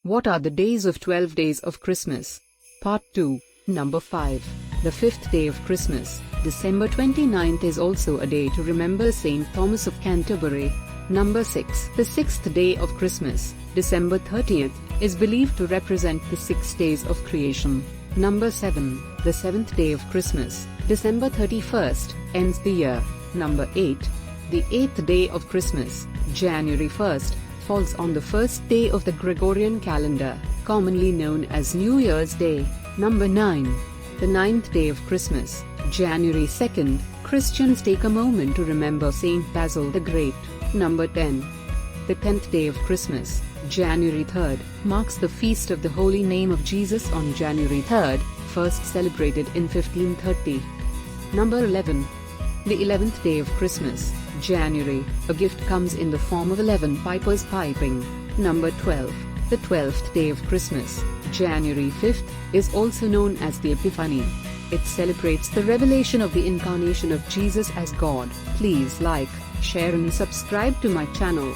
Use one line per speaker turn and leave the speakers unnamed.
What are the days of 12 days of Christmas? Part 2. Number 5. The fifth day of Christmas, December 29th, is also a day to remember Saint Thomas of Canterbury. Number 6. The sixth day of Christmas, December 30th, is believed to represent the 6 days of creation. Number 7. The seventh day of Christmas, December 31st, ends the year. Number 8. The eighth day of Christmas, January 1st, falls on the first day of the Gregorian calendar, commonly known as New Year's Day. Number 9. The ninth day of Christmas, January 2nd, Christians take a moment to remember Saint Basil the Great. Number 10. The 10th day of Christmas, January 3rd, marks the feast of the Holy Name of Jesus on January 3rd, first celebrated in 1530. Number 11. The 11th day of Christmas, January, a gift comes in the form of 11 pipers piping. Number 12. The 12th day of Christmas, January 5th, is also known as the Epiphany. It celebrates the revelation of the incarnation of Jesus as God. Please like, share and subscribe to my channel.